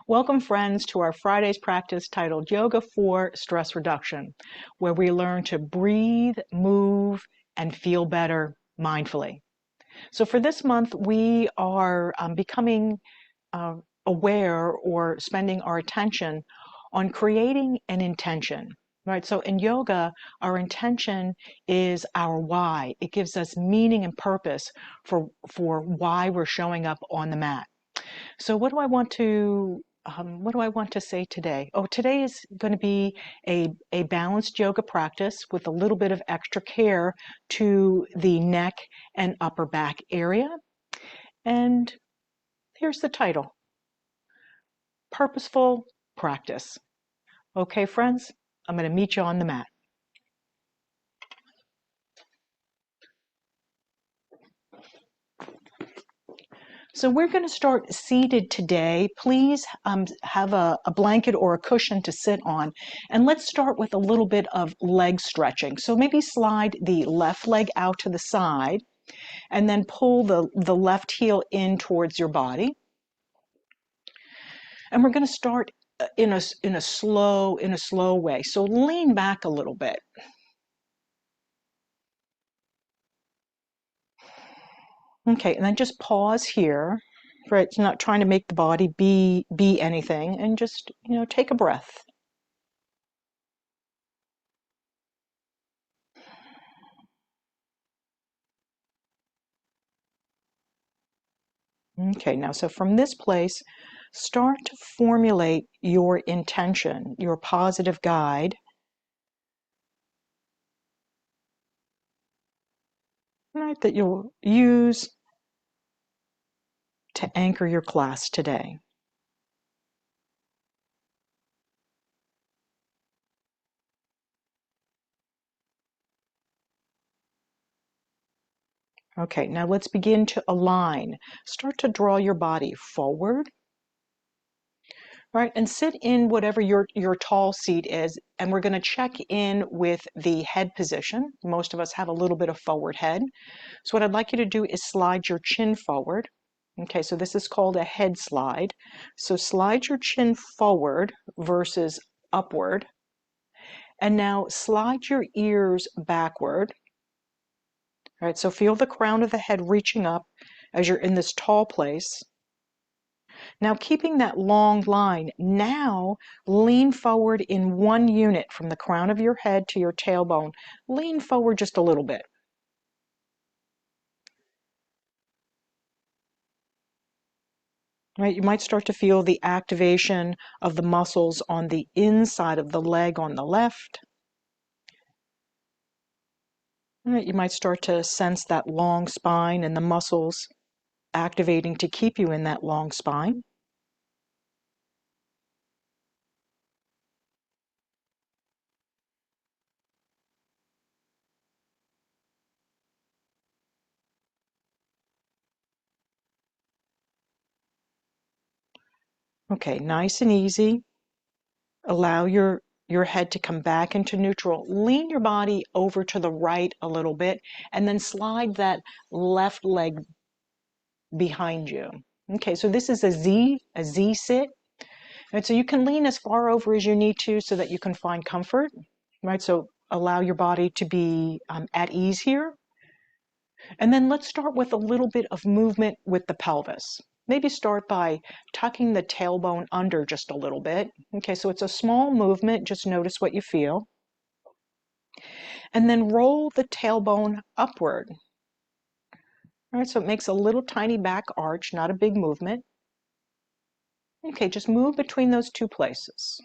Welcome, friends, to our Friday's practice titled Yoga for Stress Reduction, where we learn to breathe, move, and feel better mindfully. So for this month, we are becoming aware or spending our attention on creating an intention. Right. So in yoga, our intention is our why. It gives us meaning and purpose for why we're showing up on the mat. So what do I want to say today? Oh, today is going to be a balanced yoga practice with a little bit of extra care to the neck and upper back area. And here's the title: Purposeful Practice. Okay, friends, I'm going to meet you on the mat. So we're going to start seated today. Please have a blanket or a cushion to sit on. And let's start with a little bit of leg stretching. So maybe slide the left leg out to the side and then pull the left heel in towards your body. And we're going to start in a slow way. So lean back a little bit. Okay, and then just pause here. Right, it's not trying to make the body be anything, and just, take a breath. Okay, now so from this place, start to formulate your intention, your positive guide. Right, that you'll use to anchor your class today. Okay, now let's begin to align. Start to draw your body forward. Right, and sit in whatever your tall seat is, and we're going to check in with the head position. Most of us have a little bit of forward head. So what I'd like you to do is slide your chin forward. Okay, so this is called a head slide. So slide your chin forward versus upward. And now slide your ears backward. All right, so feel the crown of the head reaching up as you're in this tall place. Now, keeping that long line, now lean forward in one unit from the crown of your head to your tailbone. Lean forward just a little bit. Right, you might start to feel the activation of the muscles on the inside of the leg on the left. Right, you might start to sense that long spine and the muscles activating to keep you in that long spine. Okay, nice and easy. Allow your head to come back into neutral. Lean your body over to the right a little bit, and then slide that left leg behind you. Okay, so this is a Z sit. Right, so you can lean as far over as you need to so that you can find comfort. Right, so allow your body to be at ease here. And then let's start with a little bit of movement with the pelvis. Maybe start by tucking the tailbone under just a little bit. Okay, so it's a small movement. Just notice what you feel. And then roll the tailbone upward. All right, so it makes a little tiny back arch, not a big movement. Okay, just move between those two places.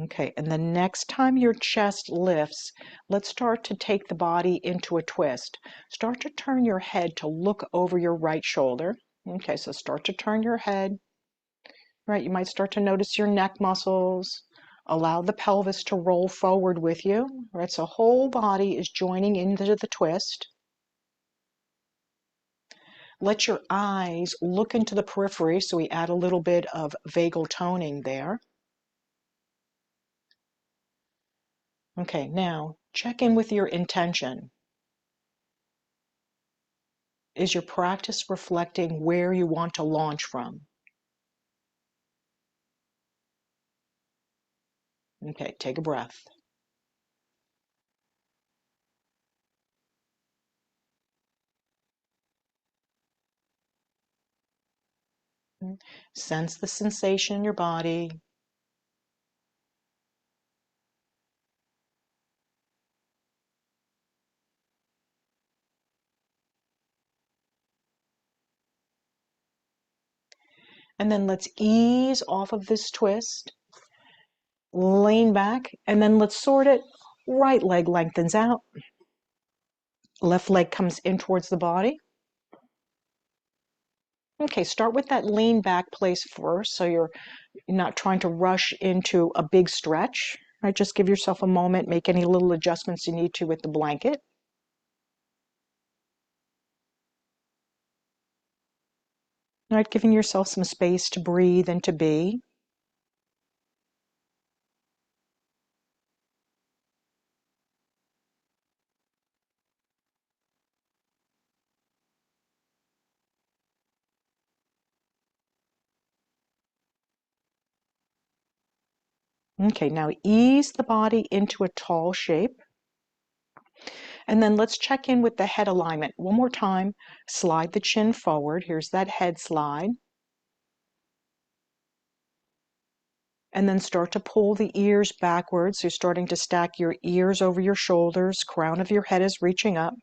Okay, and the next time your chest lifts, let's start to take the body into a twist. Start to turn your head to look over your right shoulder. Okay, so start to turn your head. Right, you might start to notice your neck muscles. Allow the pelvis to roll forward with you. Right, so whole body is joining into the twist. Let your eyes look into the periphery, so we add a little bit of vagal toning there. Okay, now check in with your intention. Is your practice reflecting where you want to launch from? Okay, take a breath. Sense the sensation in your body. And then let's ease off of this twist. Lean back, and then let's sort it. Right leg lengthens out. Left leg comes in towards the body. Okay, start with that lean back place first, so you're not trying to rush into a big stretch. Right, just give yourself a moment, make any little adjustments you need to with the blanket. Right, giving yourself some space to breathe and to be. Okay, now ease the body into a tall shape. And then let's check in with the head alignment. One more time, slide the chin forward. Here's that head slide. And then start to pull the ears backwards. So you're starting to stack your ears over your shoulders. Crown of your head is reaching up.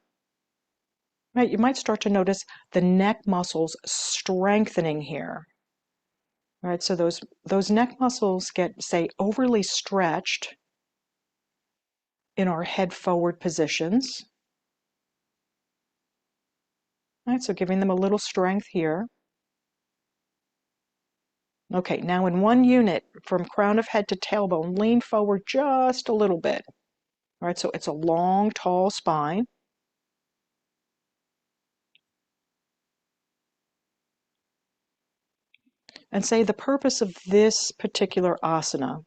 Right, you might start to notice the neck muscles strengthening here. Right, so those neck muscles get, say, overly stretched in our head forward positions. Right, so giving them a little strength here. Okay, now in one unit, from crown of head to tailbone, lean forward just a little bit. All right, so it's a long, tall spine. And say the purpose of this particular asana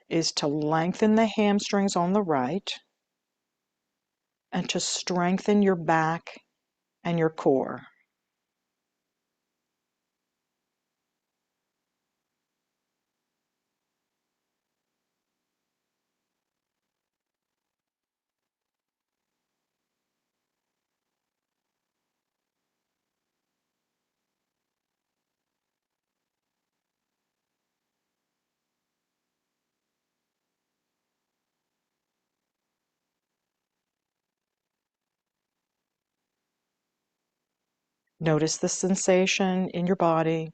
is to lengthen the hamstrings on the right and to strengthen your back and your core. Notice the sensation in your body.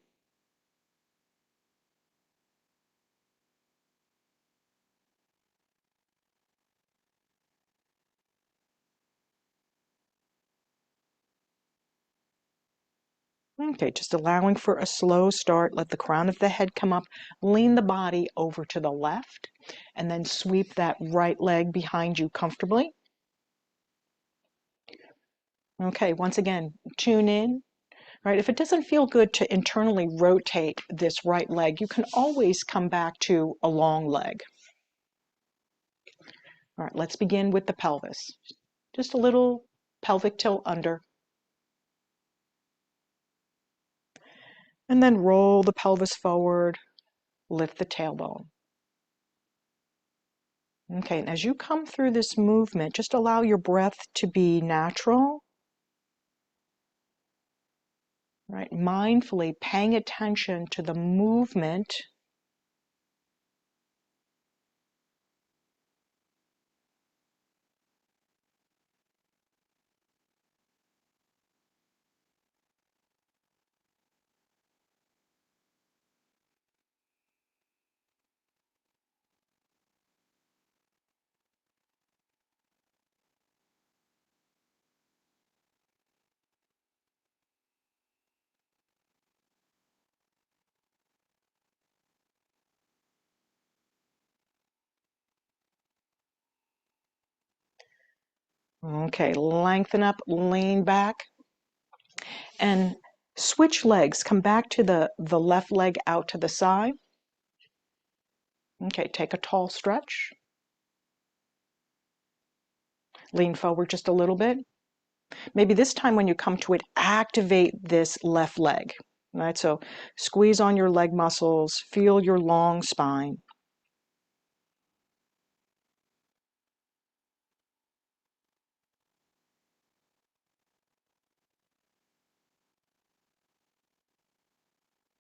Okay, just allowing for a slow start. Let the crown of the head come up. Lean the body over to the left, and then sweep that right leg behind you comfortably. Okay, once again, tune in. Right, if it doesn't feel good to internally rotate this right leg, you can always come back to a long leg. All right, let's begin with the pelvis. Just a little pelvic tilt under. And then roll the pelvis forward, lift the tailbone. Okay, and as you come through this movement, just allow your breath to be natural. Right, mindfully paying attention to the movement. Okay, lengthen up, lean back. And switch legs. Come back to the left leg out to the side. Okay, take a tall stretch. Lean forward just a little bit. Maybe this time when you come to it, activate this left leg. Right, so squeeze on your leg muscles, feel your long spine.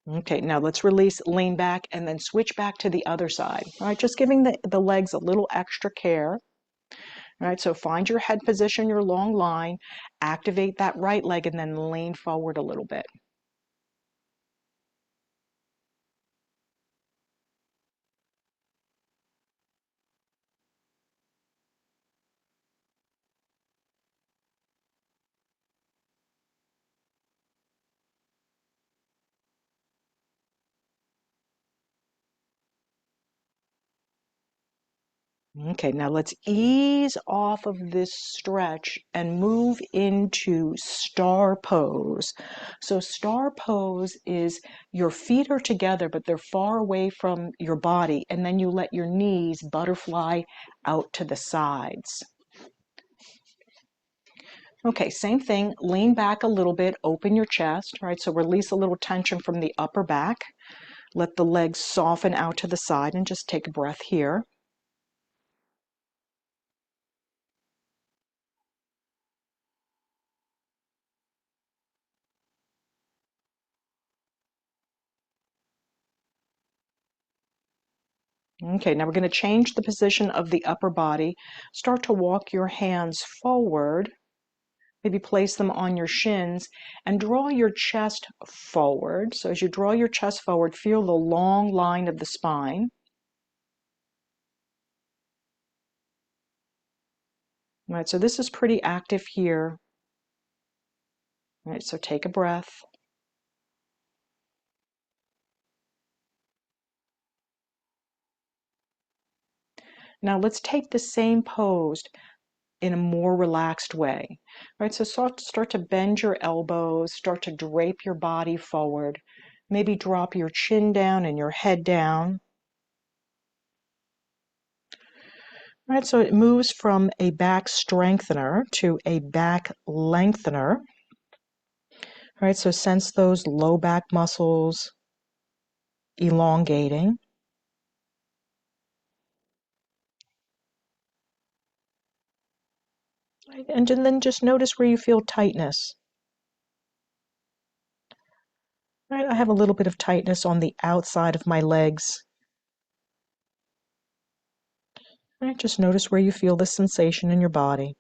Okay, now let's release, lean back, and then switch back to the other side. All right, just giving the legs a little extra care. All right, so find your head position, your long line, activate that right leg, and then lean forward a little bit. Okay, now let's ease off of this stretch and move into star pose. So star pose is your feet are together, but they're far away from your body, and then you let your knees butterfly out to the sides. Okay, same thing, lean back a little bit, open your chest, right? So release a little tension from the upper back. Let the legs soften out to the side and just take a breath here. Okay, now we're going to change the position of the upper body. Start to walk your hands forward. Maybe place them on your shins and draw your chest forward. So as you draw your chest forward, feel the long line of the spine. All right, so this is pretty active here. All right, so take a breath. Now let's take the same pose in a more relaxed way. Right, so start to bend your elbows, start to drape your body forward. Maybe drop your chin down and your head down. Right, so it moves from a back strengthener to a back lengthener. Right, so sense those low back muscles elongating. Right, and then just notice where you feel tightness. Right, I have a little bit of tightness on the outside of my legs. Right, just notice where you feel the sensation in your body.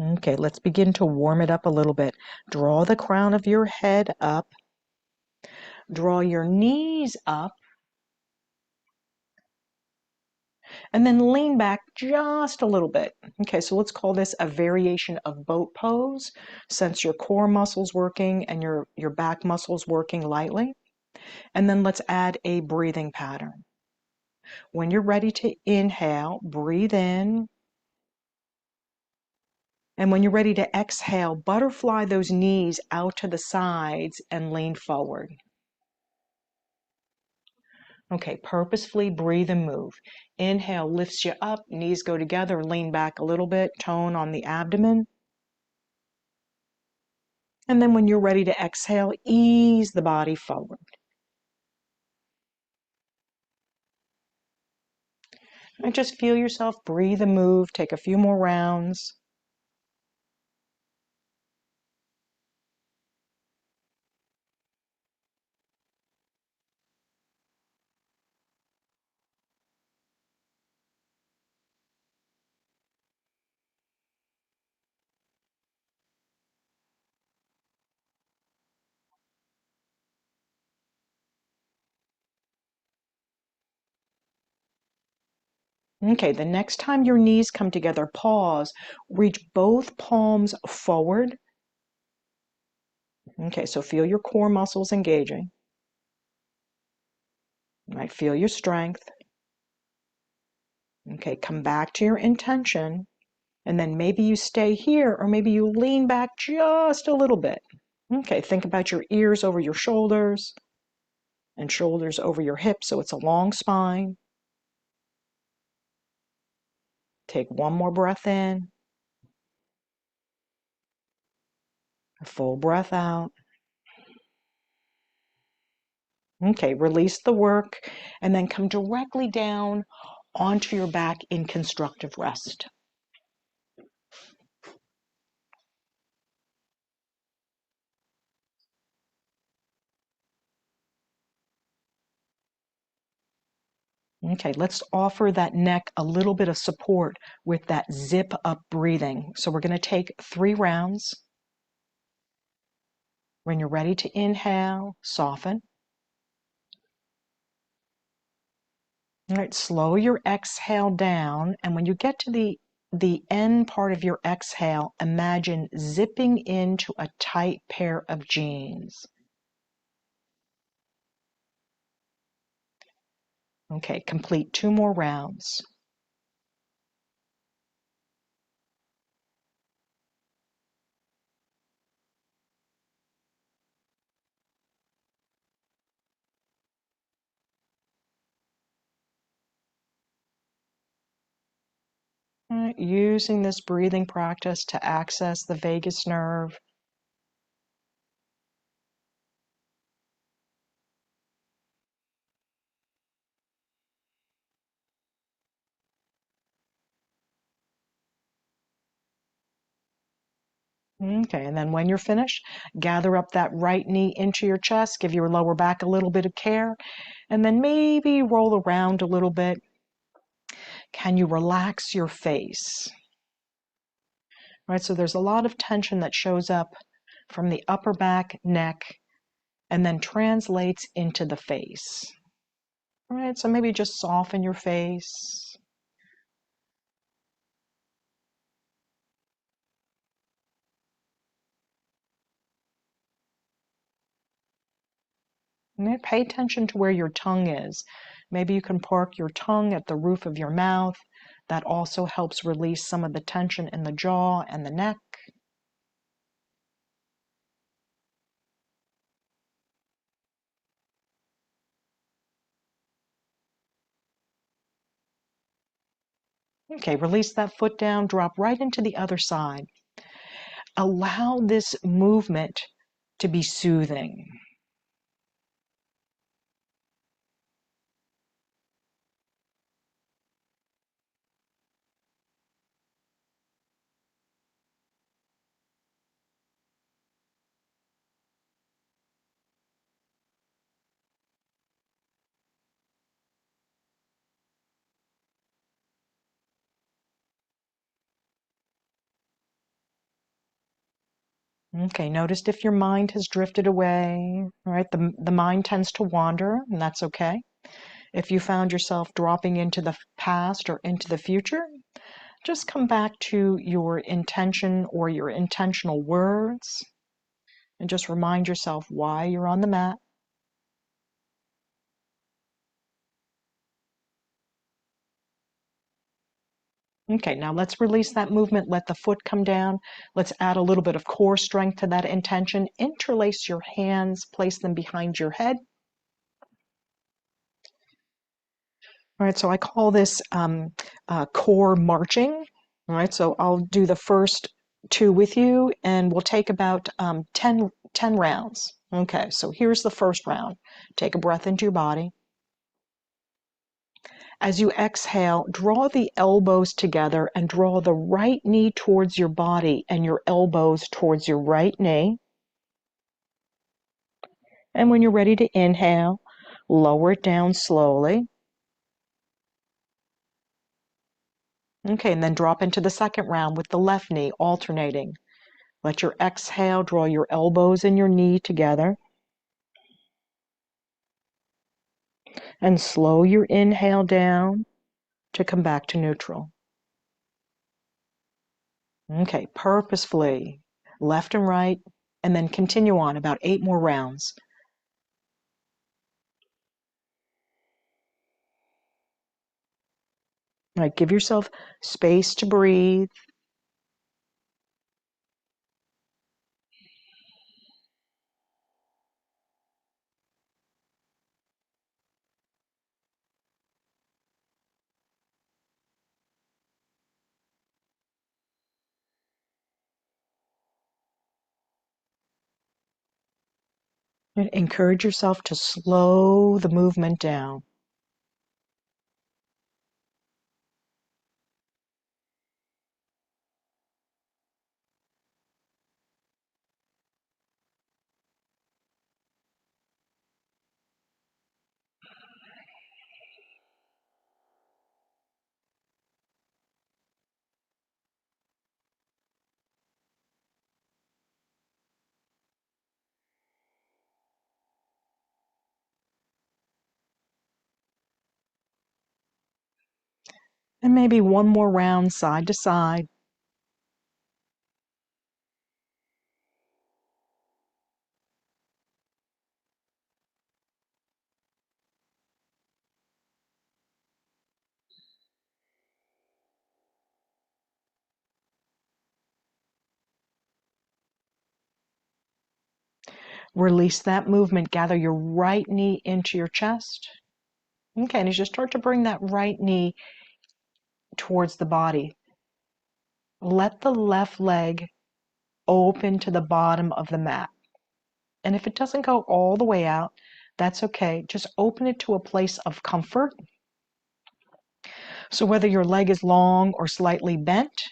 Okay, let's begin to warm it up a little bit. Draw the crown of your head up. Draw your knees up. And then lean back just a little bit. Okay, so let's call this a variation of boat pose. Sense your core muscles working and your back muscles working lightly. And then let's add a breathing pattern. When you're ready to inhale, breathe in. And when you're ready to exhale, butterfly those knees out to the sides and lean forward. Okay, purposefully breathe and move. Inhale lifts you up, knees go together, lean back a little bit, tone on the abdomen. And then when you're ready to exhale, ease the body forward. And just feel yourself breathe and move, take a few more rounds. Okay, the next time your knees come together, pause. Reach both palms forward. Okay, so feel your core muscles engaging. Right, feel your strength. Okay, come back to your intention. And then maybe you stay here, or maybe you lean back just a little bit. Okay, think about your ears over your shoulders and shoulders over your hips, so it's a long spine. Take one more breath in, a full breath out. Okay, release the work and then come directly down onto your back in constructive rest. Okay, let's offer that neck a little bit of support with that zip up breathing. So we're going to take 3 rounds. When you're ready to inhale, soften. All right, slow your exhale down, and when you get to the end part of your exhale, imagine zipping into a tight pair of jeans. Okay, complete 2 more rounds. All right, using this breathing practice to access the vagus nerve. Okay, and then when you're finished, gather up that right knee into your chest, give your lower back a little bit of care, and then maybe roll around a little bit. Can you relax your face? Right, so there's a lot of tension that shows up from the upper back, neck, and then translates into the face. All right, so maybe just soften your face. And pay attention to where your tongue is. Maybe you can park your tongue at the roof of your mouth. That also helps release some of the tension in the jaw and the neck. Okay, release that foot down, drop right into the other side. Allow this movement to be soothing. Okay, notice if your mind has drifted away, right? The mind tends to wander, and that's okay. If you found yourself dropping into the past or into the future, just come back to your intention or your intentional words and just remind yourself why you're on the mat. Okay, now let's release that movement. Let the foot come down. Let's add a little bit of core strength to that intention. Interlace your hands, place them behind your head. All right, so I call this core marching. All right, so I'll do the first 2 with you, and we'll take about 10 rounds. Okay, so here's the first round. Take a breath into your body. As you exhale, draw the elbows together and draw the right knee towards your body and your elbows towards your right knee. And when you're ready to inhale, lower it down slowly. Okay, and then drop into the second round with the left knee alternating. Let your exhale draw your elbows and your knee together. And slow your inhale down. to come back to neutral. Okay, purposefully, left and right, and then continue on about 8 more rounds. All right, give yourself space to breathe. And encourage yourself to slow the movement down. And maybe one more round side to side. Release that movement. Gather your right knee into your chest. Okay, and as you start to bring that right knee towards the body, let the left leg open to the bottom of the mat. And if it doesn't go all the way out, that's okay. Just open it to a place of comfort. So whether your leg is long or slightly bent,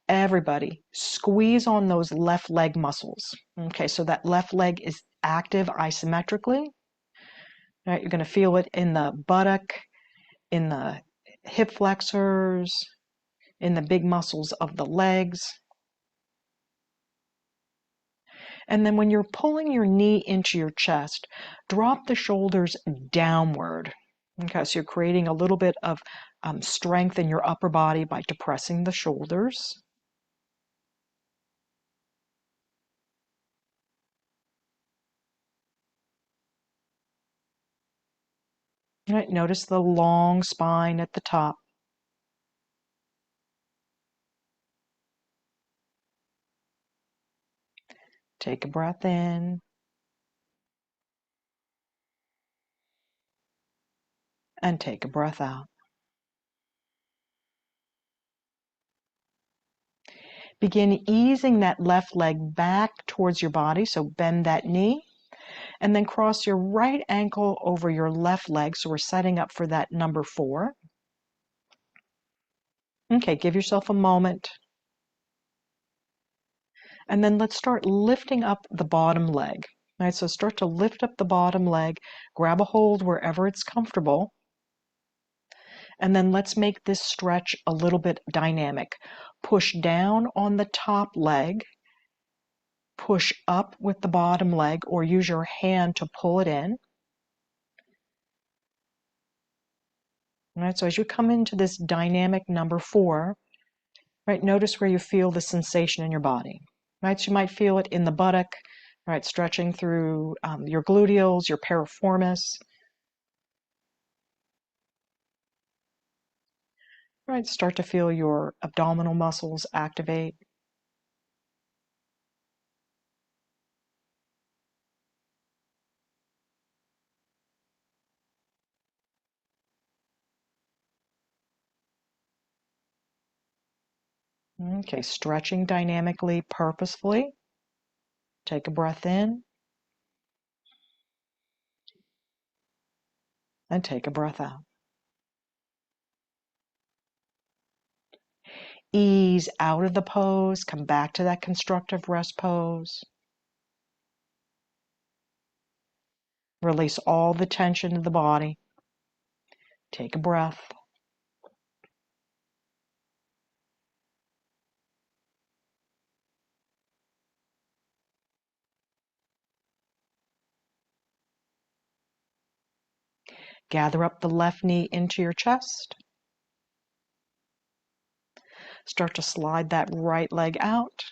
everybody squeeze on those left leg muscles. Okay, so that left leg is active isometrically. Right, you're going to feel it in the buttock, in the hip flexors, in the big muscles of the legs. And then when you're pulling your knee into your chest, drop the shoulders downward. Okay, so you're creating a little bit of strength in your upper body by depressing the shoulders. All right, notice the long spine at the top. Take a breath in and take a breath out. Begin easing that left leg back towards your body, so bend that knee, and then cross your right ankle over your left leg, so we're setting up for that number 4. Okay, give yourself a moment. And then let's start lifting up the bottom leg. All right, so start to lift up the bottom leg, grab a hold wherever it's comfortable, and then let's make this stretch a little bit dynamic. Push down on the top leg, push up with the bottom leg, or use your hand to pull it in. All right, so as you come into this dynamic number 4, right, notice where you feel the sensation in your body. Right, so you might feel it in the buttock, right, stretching through your gluteals, your piriformis. Right, start to feel your abdominal muscles activate. Okay, stretching dynamically, purposefully. Take a breath in and take a breath out. Ease out of the pose, come back to that constructive rest pose. Release all the tension in the body. Take a breath. Gather up the left knee into your chest. Start to slide that right leg out.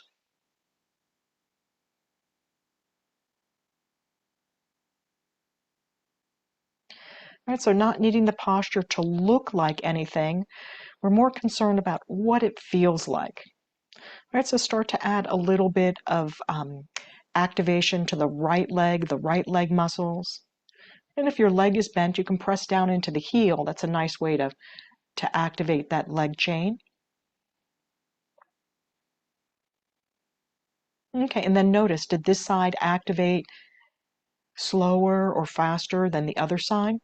All right, so not needing the posture to look like anything, we're more concerned about what it feels like. All right, so start to add a little bit of activation to the right leg muscles. And if your leg is bent, you can press down into the heel. That's a nice way to activate that leg chain. Okay, and then notice, did this side activate slower or faster than the other side?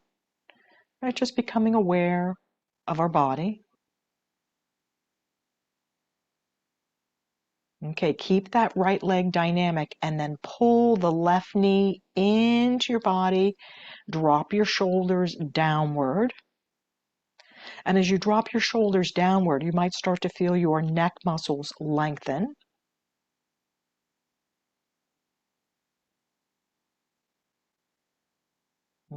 Right, just becoming aware of our body. Okay, keep that right leg dynamic and then pull the left knee into your body. Drop your shoulders downward. And as you drop your shoulders downward, you might start to feel your neck muscles lengthen.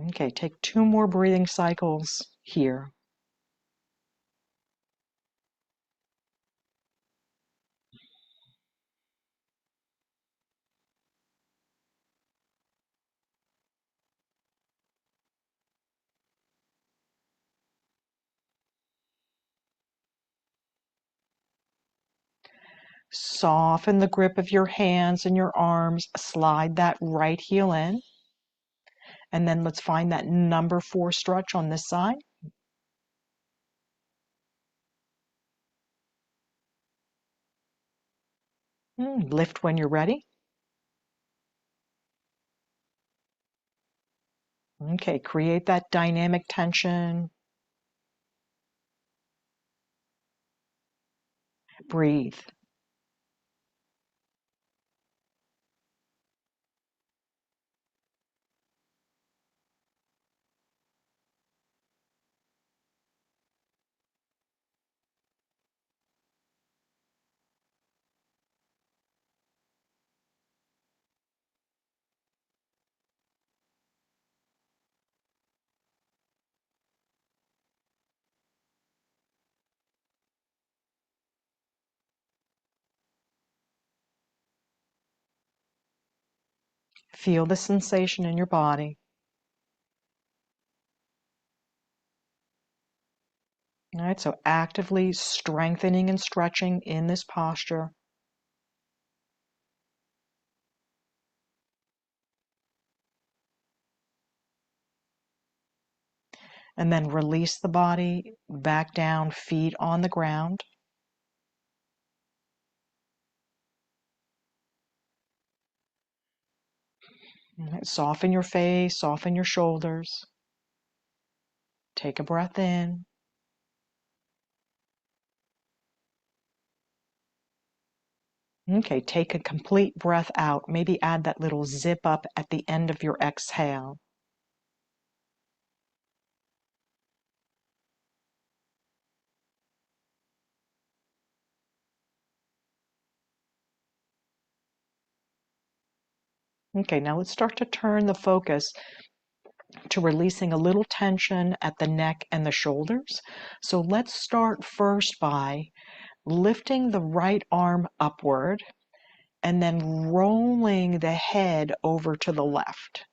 Okay, take 2 more breathing cycles here. Soften the grip of your hands and your arms. Slide that right heel in. And then let's find that number 4 stretch on this side. Lift when you're ready. Okay, create that dynamic tension. Breathe. Feel the sensation in your body. All right, so actively strengthening and stretching in this posture. And then release the body back down, feet on the ground. Right, soften your face, soften your shoulders. Take a breath in. Okay, take a complete breath out. Maybe add that little zip up at the end of your exhale. Okay, now let's start to turn the focus to releasing a little tension at the neck and the shoulders. So let's start first by lifting the right arm upward and then rolling the head over to the left.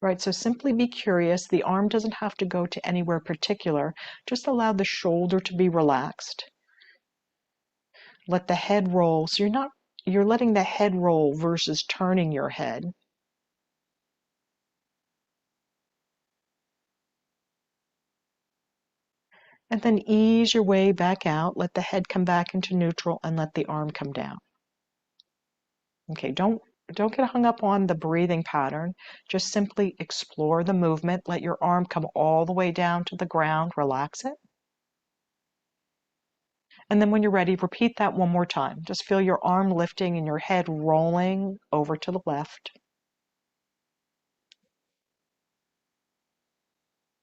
Right, so simply be curious. The arm doesn't have to go to anywhere particular. Just allow the shoulder to be relaxed. Let the head roll. So you're letting the head roll versus turning your head. And then ease your way back out. Let the head come back into neutral and let the arm come down. Okay, don't get hung up on the breathing pattern. Just simply explore the movement. Let your arm come all the way down to the ground. Relax it. And then when you're ready, repeat that one more time. Just feel your arm lifting and your head rolling over to the left.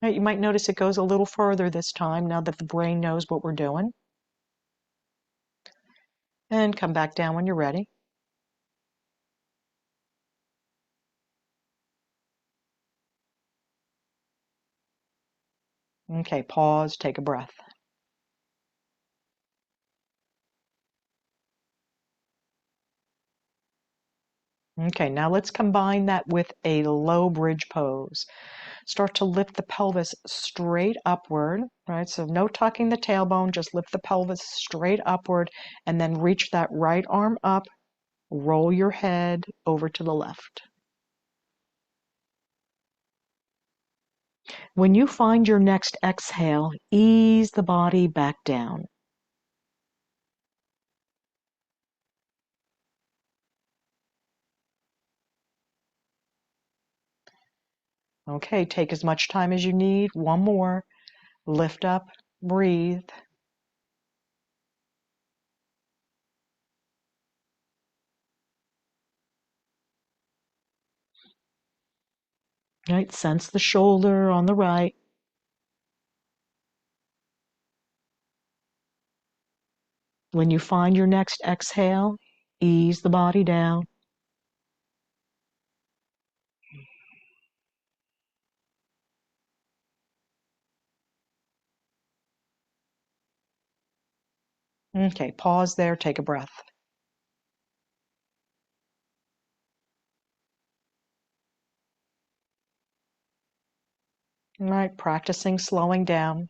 Now, you might notice it goes a little further this time now that the brain knows what we're doing. And come back down when you're ready. Okay, pause, take a breath. Okay, now let's combine that with a low bridge pose. Start to lift the pelvis straight upward, right? So no tucking the tailbone, just lift the pelvis straight upward and then reach that right arm up, roll your head over to the left. When you find your next exhale, ease the body back down. Okay, take as much time as you need. One more. Lift up, breathe. Right, sense the shoulder on the right. When you find your next exhale, ease the body down. Okay, pause there, take a breath. All right, practicing slowing down.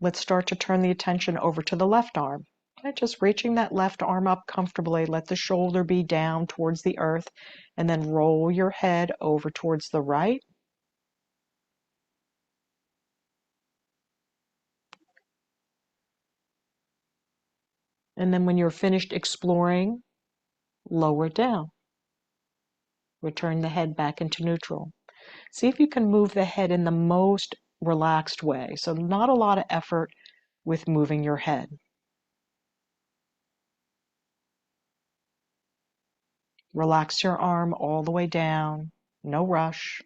Let's start to turn the attention over to the left arm. Okay, just reaching that left arm up comfortably. Let the shoulder be down towards the earth, and then roll your head over towards the right. And then when you're finished exploring, lower it down. Return the head back into neutral. See if you can move the head in the most relaxed way. So not a lot of effort with moving your head. Relax your arm all the way down. No rush.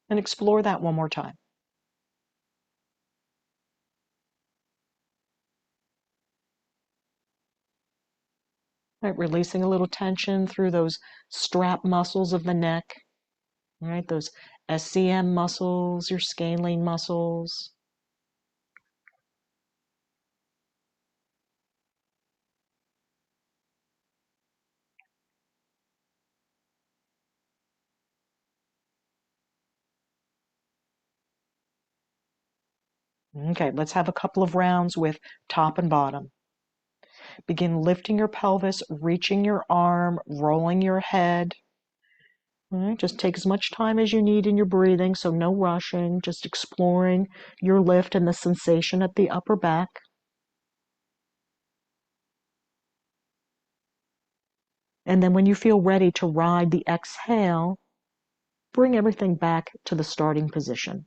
And explore that one more time. Right, releasing a little tension through those strap muscles of the neck. Right, those SCM muscles, your scalene muscles. Okay, let's have a couple of rounds with top and bottom. Begin lifting your pelvis, reaching your arm, rolling your head. All right, just take as much time as you need in your breathing, so no rushing, just exploring your lift and the sensation at the upper back. And then when you feel ready to ride the exhale, bring everything back to the starting position.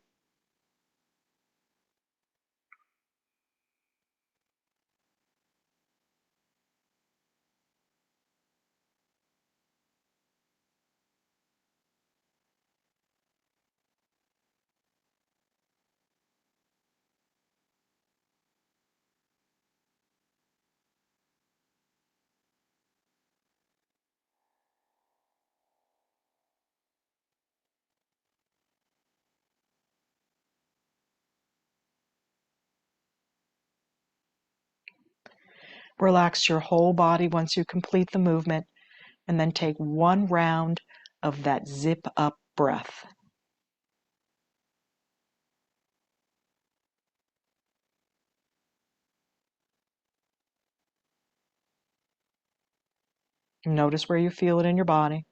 Relax your whole body once you complete the movement, and then take one round of that zip up breath. Notice where you feel it in your body.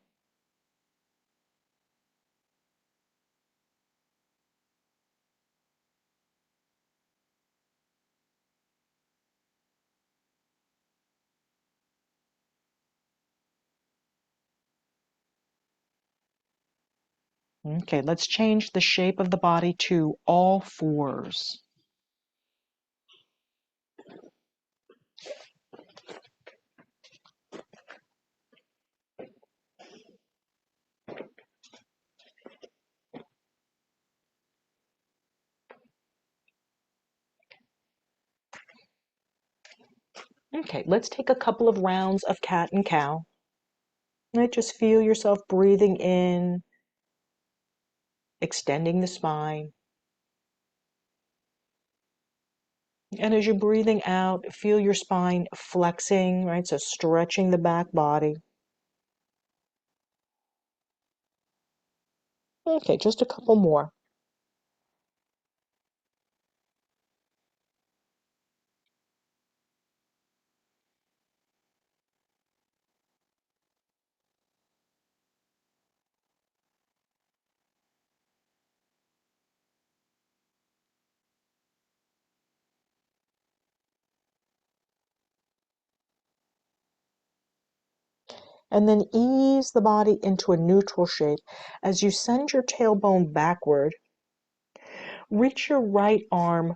Okay, let's change the shape of the body to all fours. Okay, let's take a couple of rounds of cat and cow. Right, just feel yourself breathing in, extending the spine. And as you're breathing out, feel your spine flexing, right? So stretching the back body. Okay, just a couple more. And then ease the body into a neutral shape. As you send your tailbone backward, reach your right arm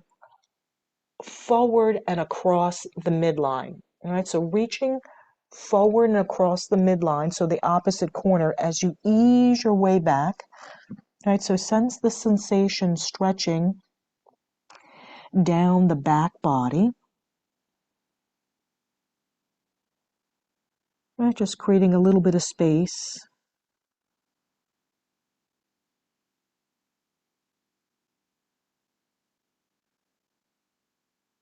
forward and across the midline. All right, so reaching forward and across the midline, so the opposite corner, as you ease your way back. All right, so sense the sensation stretching down the back body. All right, just creating a little bit of space.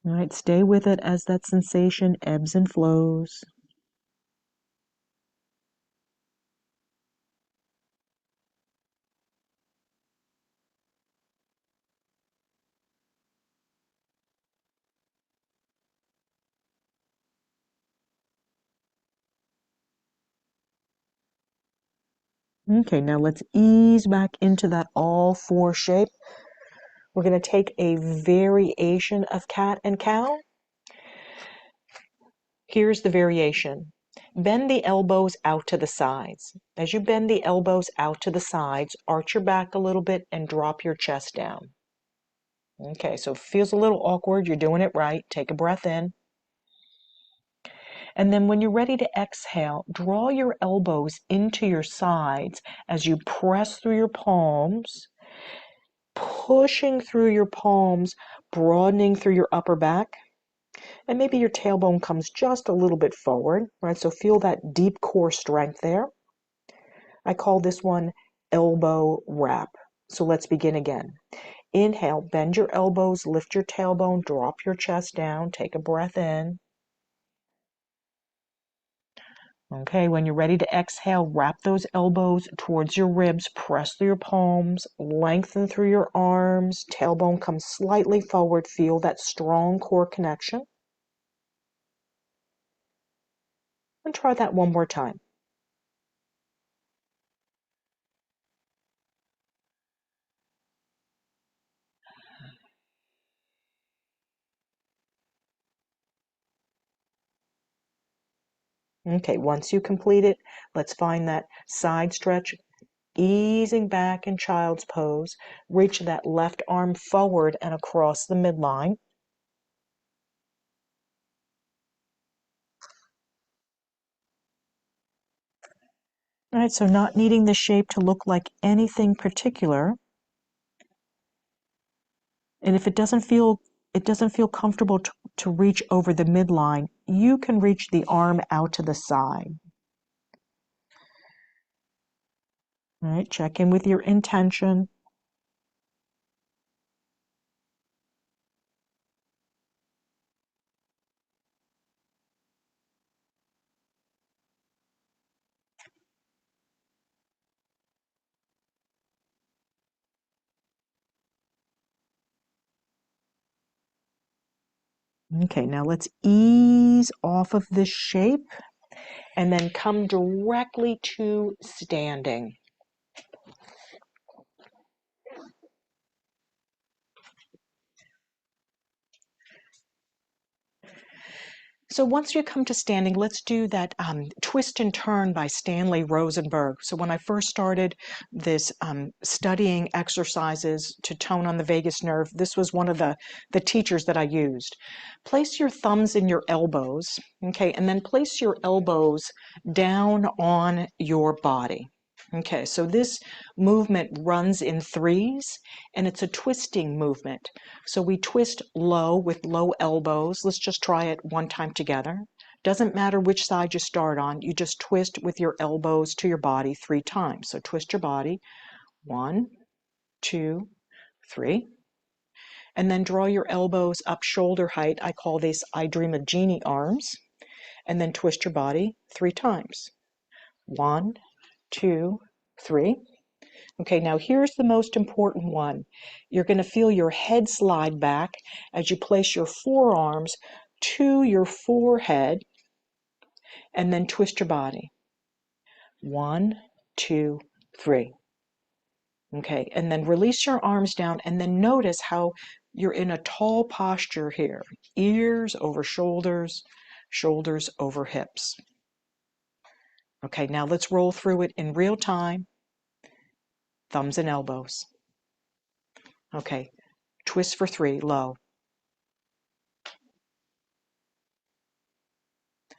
All right, stay with it as that sensation ebbs and flows. Okay, now let's ease back into that all four shape. We're going to take a variation of cat and cow. Here's the variation. Bend the elbows out to the sides. As you bend the elbows out to the sides, arch your back a little bit and drop your chest down. Okay, so it feels a little awkward. You're doing it right. Take a breath in. And then when you're ready to exhale, draw your elbows into your sides as you press through your palms, pushing through your palms, broadening through your upper back. And maybe your tailbone comes just a little bit forward, right? So feel that deep core strength there. I call this one elbow wrap. So let's begin again. Inhale, bend your elbows, lift your tailbone, drop your chest down, take a breath in. Okay, when you're ready to exhale, wrap those elbows towards your ribs, press through your palms, lengthen through your arms, tailbone comes slightly forward, feel that strong core connection. And try that one more time. Okay, once you complete it, let's find that side stretch, easing back in child's pose. Reach that left arm forward and across the midline. All right, so not needing the shape to look like anything particular. And if it doesn't feel comfortable to reach over the midline, you can reach the arm out to the side. All right, check in with your intention. Okay, now let's ease off of this shape and then come directly to standing. So once you come to standing, let's do that twist and turn by Stanley Rosenberg. So when I first started this studying exercises to tone on the vagus nerve, this was one of the teachers that I used. Place your thumbs in your elbows, okay, and then place your elbows down on your body. Okay, so this movement runs in threes, and it's a twisting movement. So we twist low with low elbows. Let's just try it one time together. Doesn't matter which side you start on, you just twist with your elbows to your body 3 times. So twist your body, 1, 2, 3. And then draw your elbows up shoulder height. I call this I Dream of Jeannie arms. And then twist your body 3 times. 1, 2, 3. Okay, now here's the most important one. You're going to feel your head slide back as you place your forearms to your forehead and then twist your body. 1, 2, 3. Okay, and then release your arms down and then notice how you're in a tall posture here. Ears over shoulders, shoulders over hips. Okay, now let's roll through it in real time. Thumbs and elbows. Okay, twist for 3, low.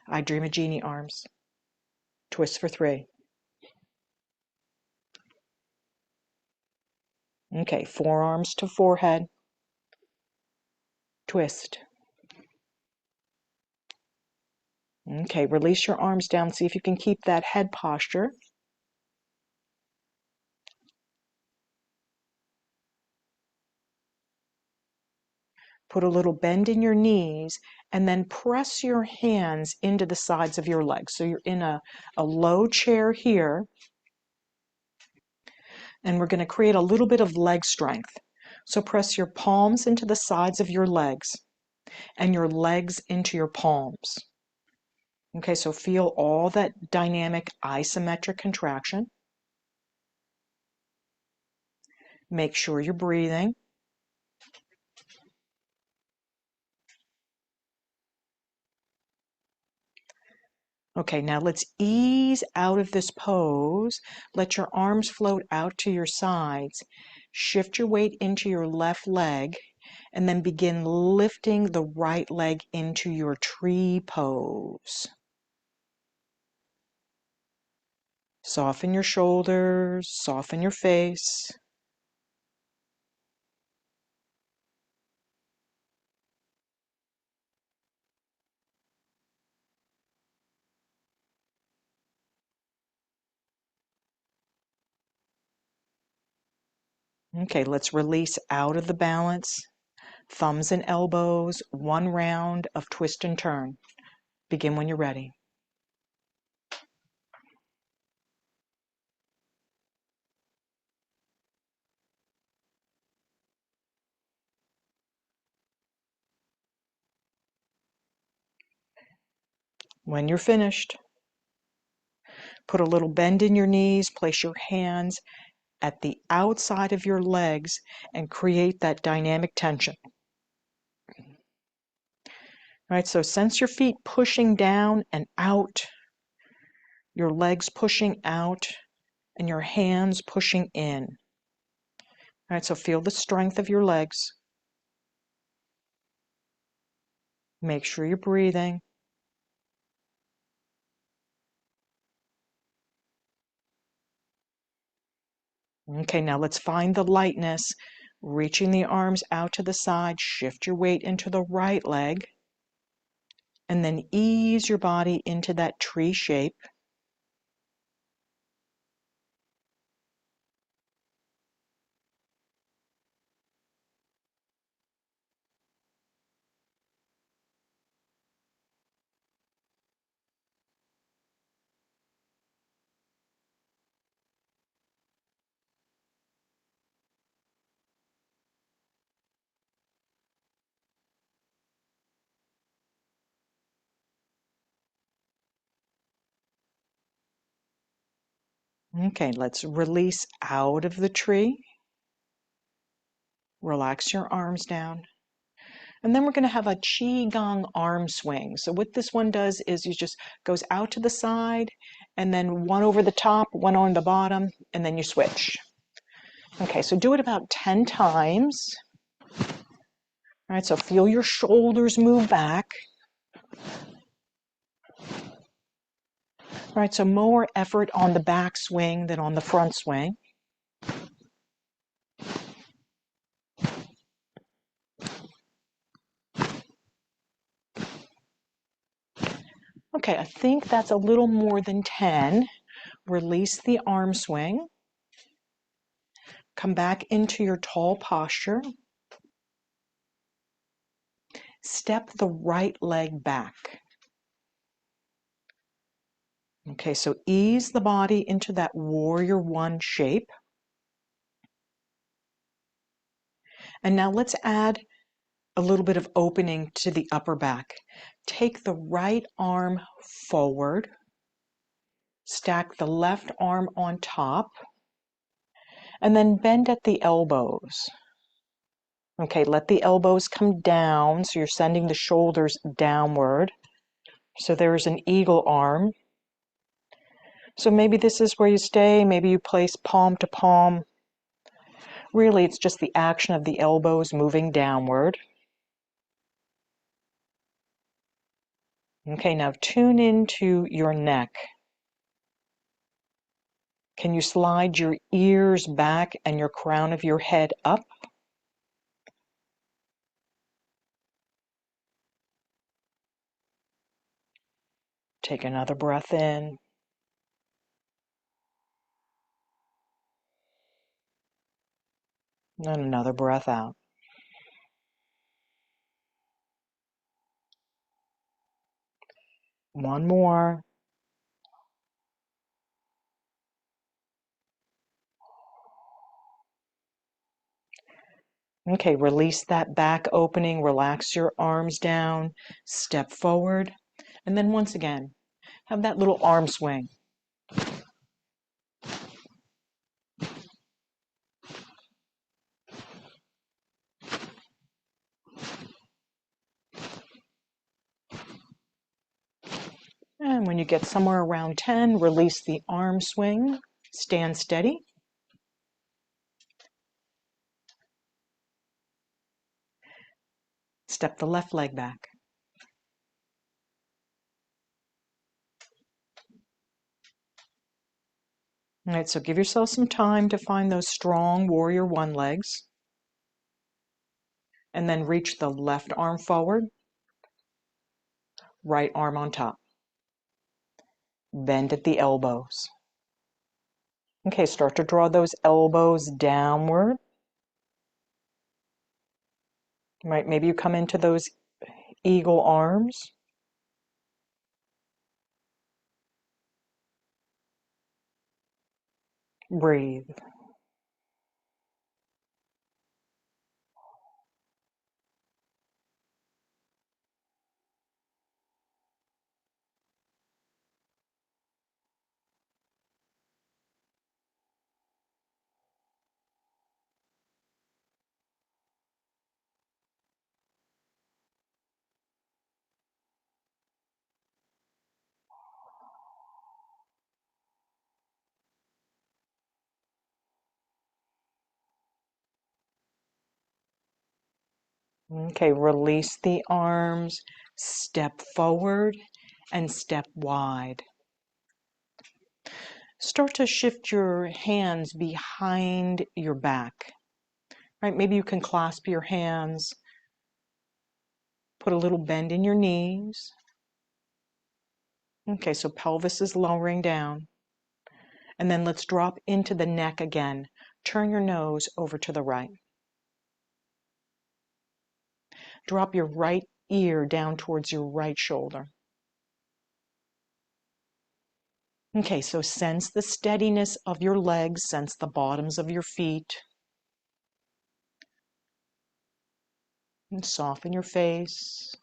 I Dream of Jeannie arms. Twist for 3. Okay, forearms to forehead. Twist. Okay, release your arms down. See if you can keep that head posture. Put a little bend in your knees and then press your hands into the sides of your legs. So you're in a low chair here. And we're going to create a little bit of leg strength. So press your palms into the sides of your legs and your legs into your palms. Okay, so feel all that dynamic isometric contraction. Make sure you're breathing. Okay, now let's ease out of this pose. Let your arms float out to your sides. Shift your weight into your left leg and then begin lifting the right leg into your tree pose. Soften your shoulders, soften your face. Okay, let's release out of the balance. Thumbs and elbows, 1 round of twist and turn. Begin when you're ready. When you're finished, put a little bend in your knees, place your hands at the outside of your legs and create that dynamic tension. All right, so sense your feet pushing down and out, your legs pushing out, and your hands pushing in. All right, so feel the strength of your legs. Make sure you're breathing. Okay, now let's find the lightness. Reaching the arms out to the side, shift your weight into the right leg, and then ease your body into that tree shape. Okay, let's release out of the tree. Relax your arms down. And then we're going to have a Qigong arm swing. So what this one does is you just goes out to the side and then one over the top, one on the bottom, and then you switch. Okay, so do it about 10 times. All right, so feel your shoulders move back. All right, so more effort on the back swing than on the front swing. Okay, I think that's a little more than 10. Release the arm swing. Come back into your tall posture. Step the right leg back. Okay, so ease the body into that warrior one shape. And now let's add a little bit of opening to the upper back. Take the right arm forward, stack the left arm on top, and then bend at the elbows. Okay, let the elbows come down, so you're sending the shoulders downward. So there's an eagle arm. So maybe this is where you stay, maybe you place palm to palm. Really, it's just the action of the elbows moving downward. Okay, now tune into your neck. Can you slide your ears back and your crown of your head up? Take another breath in. And another breath out. One more. Okay, release that back opening, relax your arms down, step forward, and then once again, have that little arm swing. And when you get somewhere around 10, release the arm swing, stand steady. Step the left leg back. All right, so give yourself some time to find those strong warrior one legs. And then reach the left arm forward, right arm on top. Bend at the elbows. Okay, start to draw those elbows downward. Right, maybe you come into those eagle arms. Breathe. Okay, release the arms, step forward and step wide. Start to shift your hands behind your back. Right, maybe you can clasp your hands, put a little bend in your knees. Okay, so pelvis is lowering down. And then let's drop into the neck again. Turn your nose over to the right. Drop your right ear down towards your right shoulder. Okay, so sense the steadiness of your legs, sense the bottoms of your feet. And soften your face.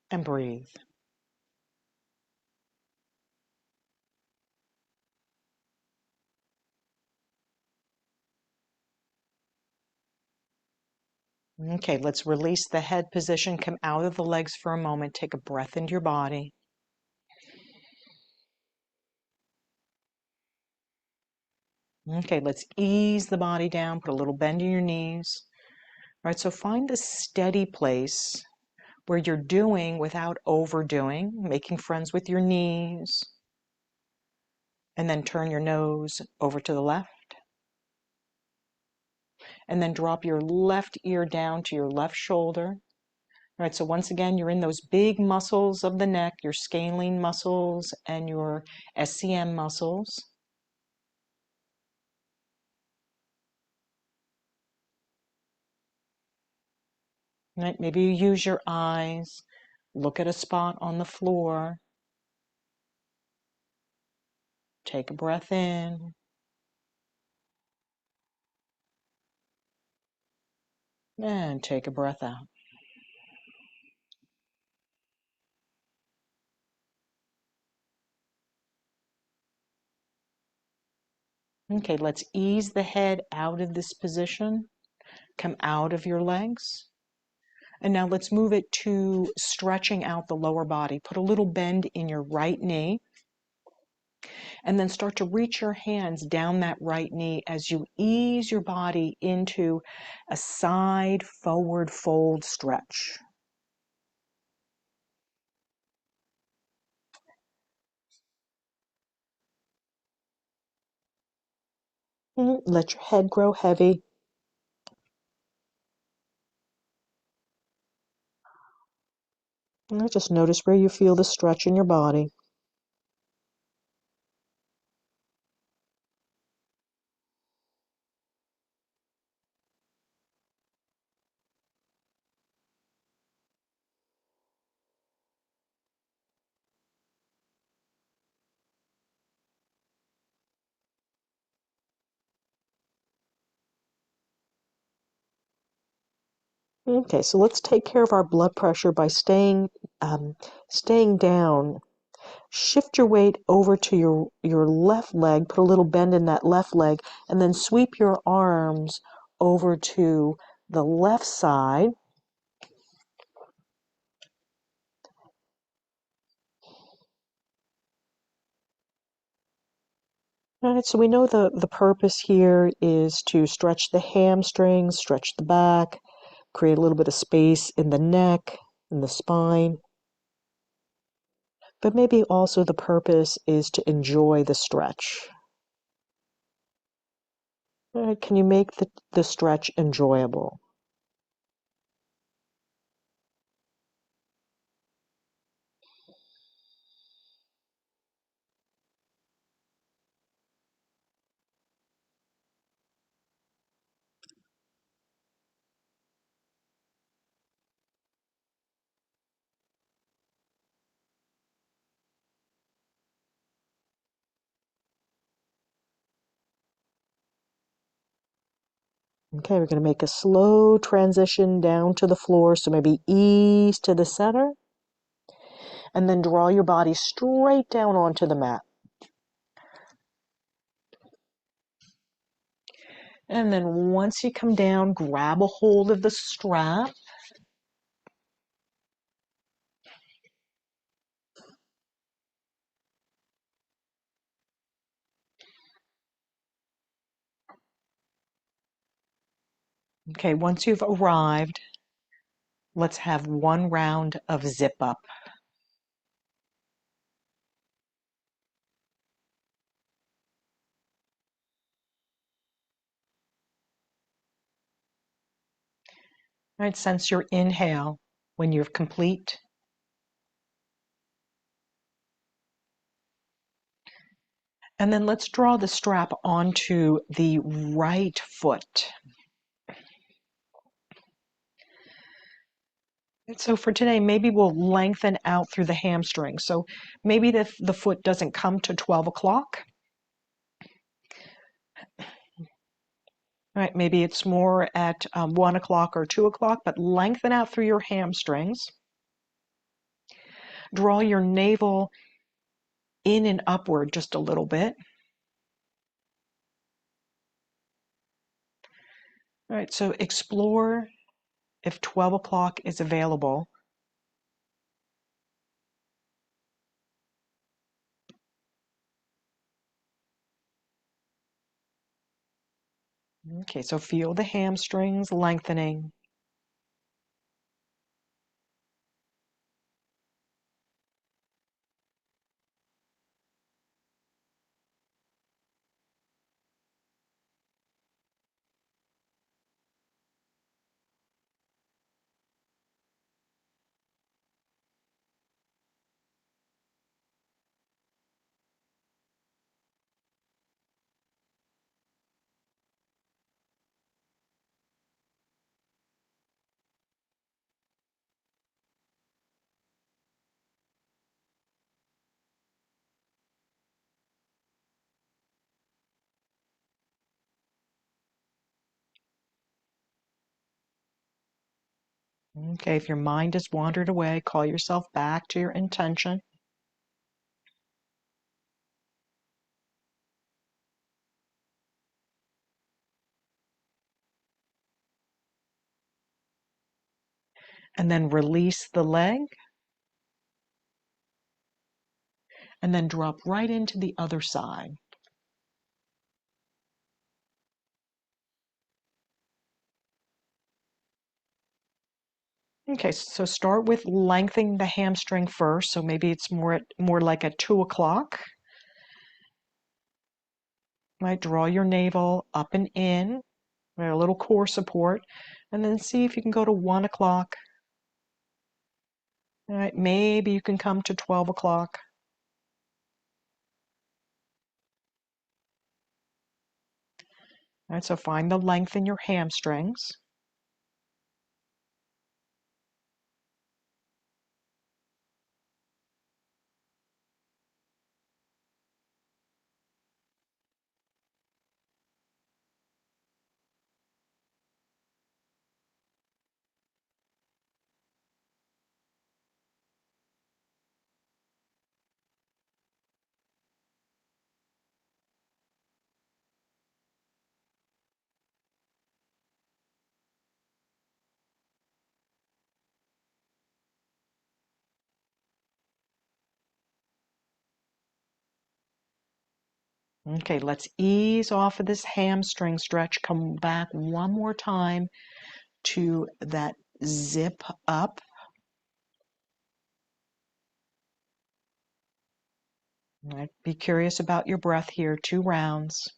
And breathe. Okay, let's release the head position. Come out of the legs for a moment. Take a breath into your body. Okay, let's ease the body down. Put a little bend in your knees. All right, so find a steady place where you're doing without overdoing, making friends with your knees. And then turn your nose over to the left. And then drop your left ear down to your left shoulder. All right, so once again, you're in those big muscles of the neck, your scalene muscles and your SCM muscles. Right? Maybe you use your eyes, look at a spot on the floor, take a breath in, and take a breath out. Okay, let's ease the head out of this position. Come out of your legs. And now let's move it to stretching out the lower body. Put a little bend in your right knee. And then start to reach your hands down that right knee as you ease your body into a side forward fold stretch. Let your head grow heavy. And just notice where you feel the stretch in your body. Okay, so let's take care of our blood pressure by staying down. Shift your weight over to your left leg, put a little bend in that left leg, and then sweep your arms over to the left side. All right, so we know the purpose here is to stretch the hamstrings, stretch the back, create a little bit of space in the neck, in the spine. But maybe also the purpose is to enjoy the stretch. All right, can you make the stretch enjoyable? Okay, we're going to make a slow transition down to the floor. So maybe ease to the center. And then draw your body straight down onto the mat. And then once you come down, grab a hold of the strap. Okay, once you've arrived, let's have one round of zip up. All right, sense your inhale when you're complete. And then let's draw the strap onto the right foot. So for today, maybe we'll lengthen out through the hamstring. So maybe the foot doesn't come to 12 o'clock. All right, maybe it's more at 1 o'clock or 2 o'clock, but lengthen out through your hamstrings. Draw your navel in and upward just a little bit. All right, so explore if 12 o'clock is available. Okay, so feel the hamstrings lengthening. Okay, if your mind has wandered away, call yourself back to your intention. And then release the leg, and then drop right into the other side. Okay, so start with lengthening the hamstring first. So maybe it's more like at 2 o'clock. Right, draw your navel up and in, a little core support, and then see if you can go to 1 o'clock. All right, maybe you can come to 12 o'clock. All right, so find the length in your hamstrings. Okay, let's ease off of this hamstring stretch. Come back one more time to that zip up. All right, be curious about your breath here, 2 rounds.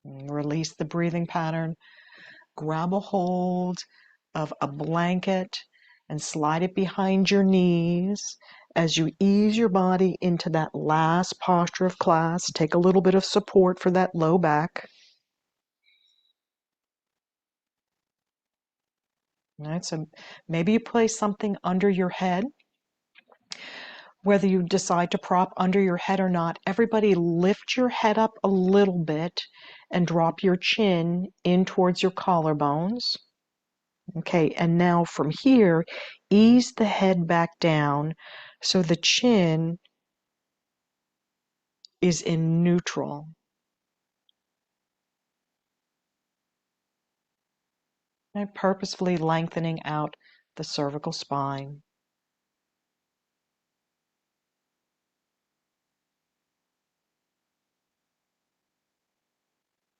Release the breathing pattern. Grab a hold of a blanket and slide it behind your knees as you ease your body into that last posture of class. Take a little bit of support for that low back. All right, so maybe you place something under your head. Whether you decide to prop under your head or not, everybody lift your head up a little bit and drop your chin in towards your collarbones. Okay, and now from here, ease the head back down so the chin is in neutral. And purposefully lengthening out the cervical spine.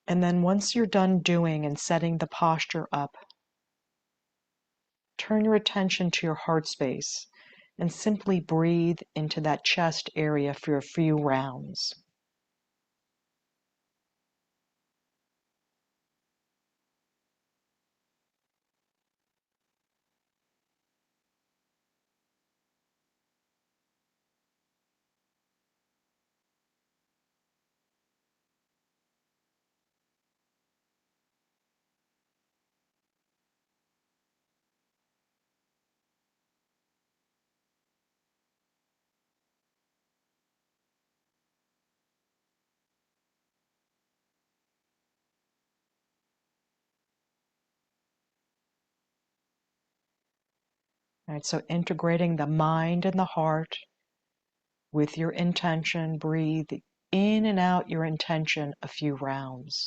And then once you're done doing and setting the posture up, turn your attention to your heart space and simply breathe into that chest area for a few rounds. All right, so integrating the mind and the heart with your intention, breathe in and out your intention a few rounds.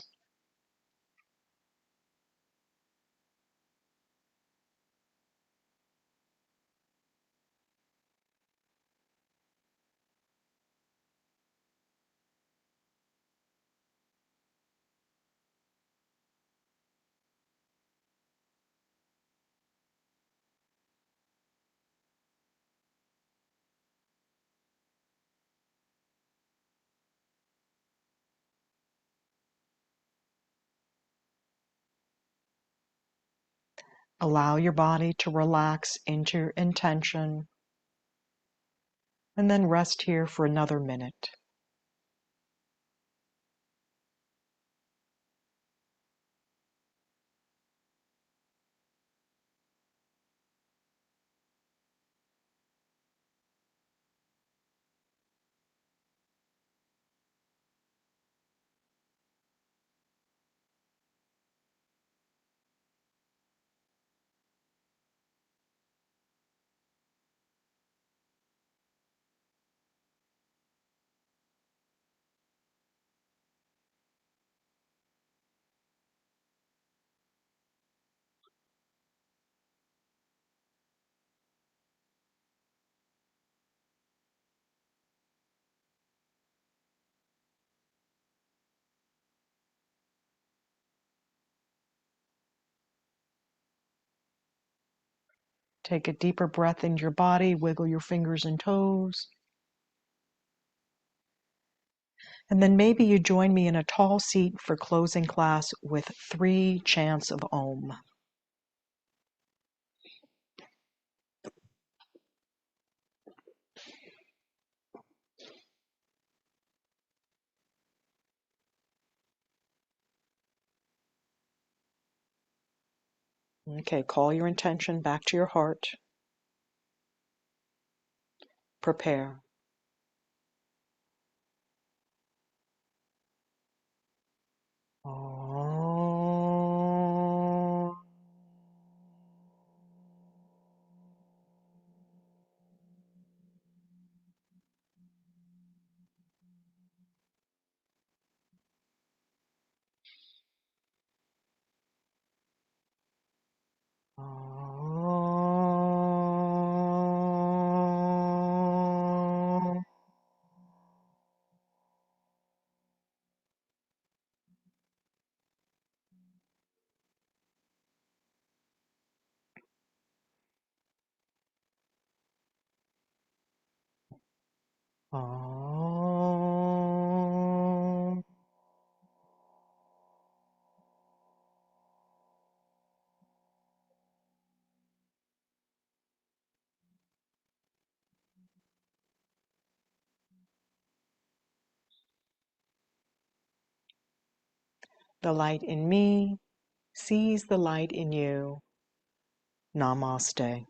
Allow your body to relax into your intention, and then rest here for another minute. Take a deeper breath into your body, wiggle your fingers and toes. And then maybe you join me in a tall seat for closing class with 3 chants of Om. Okay, call your intention back to your heart. Prepare. Om. Om. Om. The light in me sees the light in you. Namaste.